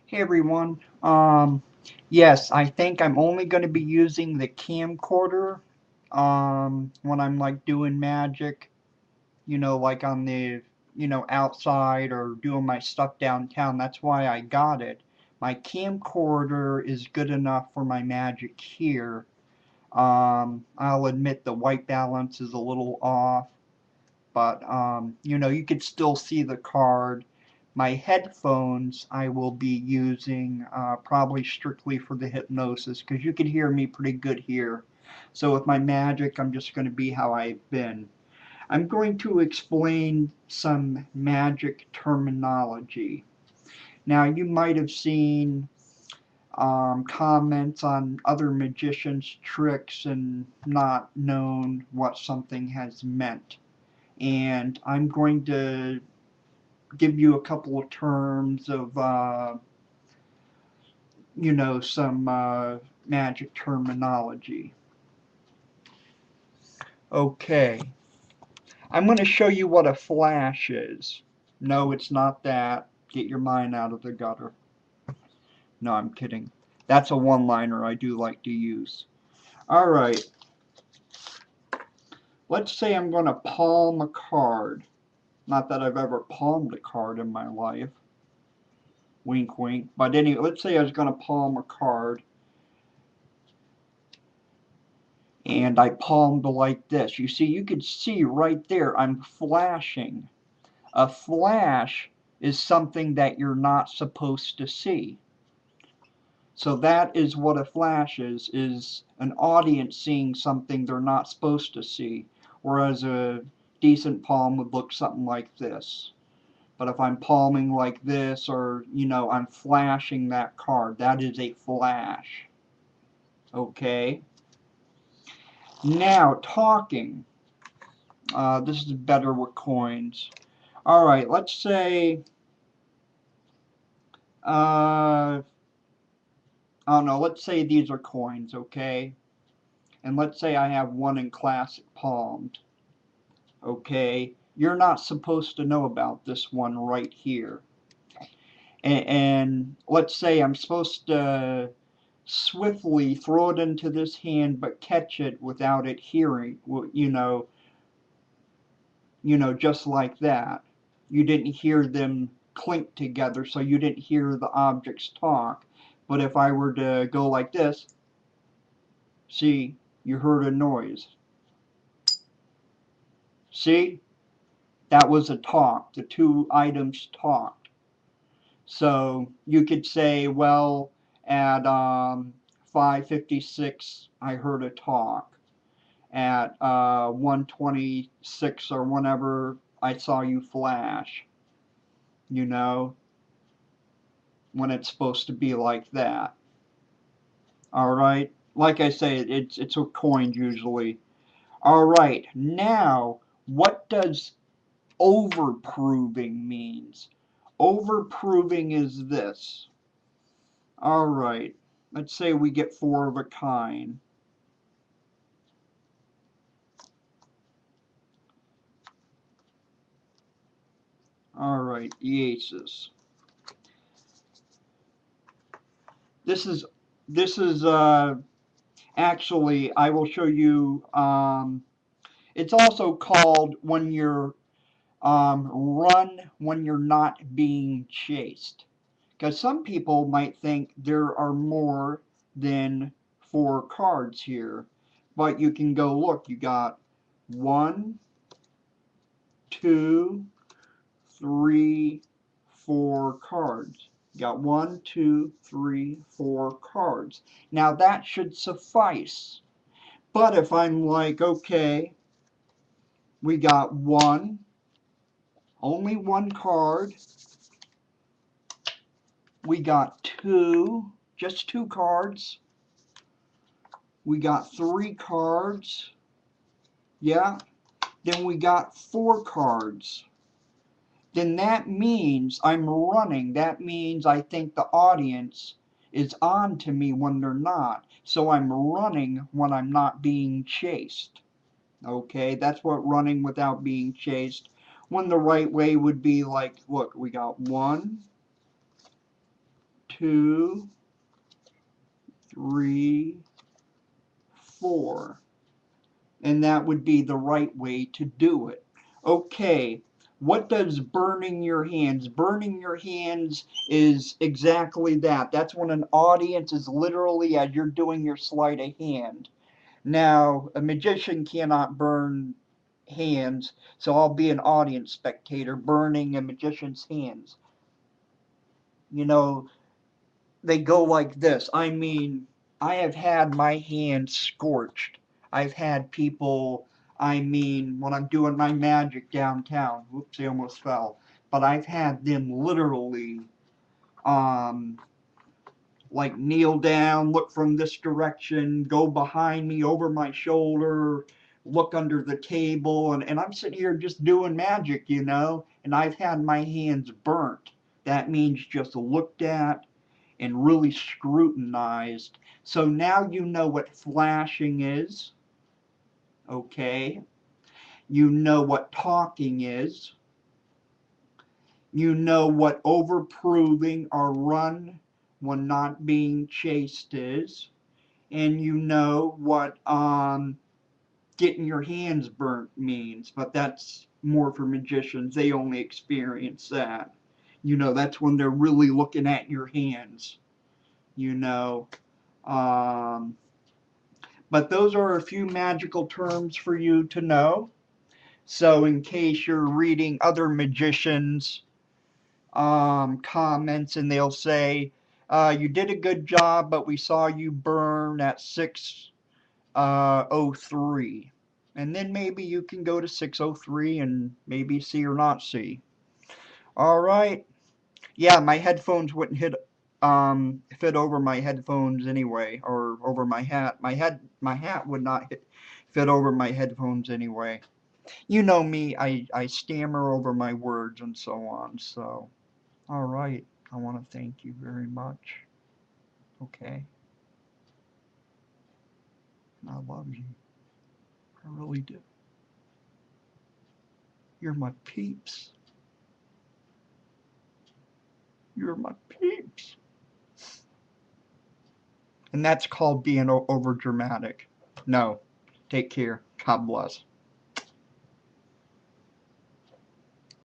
Hey everyone. Yes, I think I'm only going to be using the camcorder when I'm like doing magic, like on the, outside or doing my stuff downtown. That's why I got it. My camcorder is good enough for my magic here. I'll admit the white balance is a little off, but you could still see the card. My headphones I will be using probably strictly for the hypnosis because you can hear me pretty good here. So with my magic, I'm just going to be how I've been. I'm going to explain some magic terminology. Now, you might have seen comments on other magicians' tricks and not known what something has meant. And I'm going to give you a couple of terms of, some magic terminology. Okay, I'm going to show you what a flash is. No, it's not that. Get your mind out of the gutter. No, I'm kidding. That's a one-liner I do like to use. All right, let's say I'm going to palm a card. Not that I've ever palmed a card in my life. Wink, wink. But anyway, let's say I was going to palm a card. And I palmed like this. You see, you can see right there, I'm flashing. A flash is something that you're not supposed to see. So that is what a flash is an audience seeing something they're not supposed to see. Whereas a decent palm would look something like this. But if I'm palming like this, or, I'm flashing that card, that is a flash. Okay? Now, talking. This is better with coins. All right, let's say, I don't know, let's say these are coins, okay? And let's say I have one in classic palmed, okay? You're not supposed to know about this one right here. And let's say I'm supposed to swiftly throw it into this hand but catch it without it hearing, just like that. You didn't hear them clink together, so you didn't hear the objects talk. But if I were to go like this, see, you heard a noise. See, that was a talk. The two items talked. So you could say, well, at 5:56, I heard a talk. At 1:26 or whenever, I saw you flash. You know, when it's supposed to be like that. All right. Like I say, it's a coin usually. All right. Now, what does overproving means? Overproving is this. All right. Let's say we get four of a kind. All right, the aces. This is actually, I will show you. It's also called when you're run when you're not being chased. Because some people might think there are more than four cards here. But you can go look, you got one, two, three, four cards. You got one, two, three, four cards. Now that should suffice. But if I'm like, okay, we got one, only one card. We got two, just two cards. We got three cards. Yeah. Then we got four cards. Then that means I'm running. That means I think the audience is on to me when they're not. So I'm running when I'm not being chased. Okay, that's what running without being chased. When the right way would be like, look, we got one, 2, 3, 4. And that would be the right way to do it. Okay, what does burning your hands? Burning your hands is exactly that. That's when an audience is literally, as you're doing your sleight of hand. Now, a magician cannot burn hands, so I'll be an audience spectator burning a magician's hands. You know, they go like this. I mean, I have had my hands scorched. I've had people, I mean, when I'm doing my magic downtown, whoops, I almost fell, but I've had them literally, um, like kneel down, look from this direction, go behind me, over my shoulder, look under the table, and I'm sitting here just doing magic, you know, and I've had my hands burnt. That means just looked at and really scrutinized. So now you know what flashing is, okay? You know what talking is. You know what overproving or run when not being chased is. And you know what getting your hands burnt means. But that's more for magicians. They only experience that. You know, that's when they're really looking at your hands. You know, but those are a few magical terms for you to know. So in case you're reading other magicians' comments and they'll say, you did a good job, but we saw you burn at 6:03. And then maybe you can go to 6:03 and maybe see or not see. All right. Yeah, my headphones wouldn't fit over my headphones anyway, or over my hat. My hat would not fit over my headphones anyway. You know me, I stammer over my words and so on. So, all right. I want to thank you very much. Okay. I love you. I really do. You're my peeps. You're my peeps. And that's called being over dramatic. No. Take care. God bless.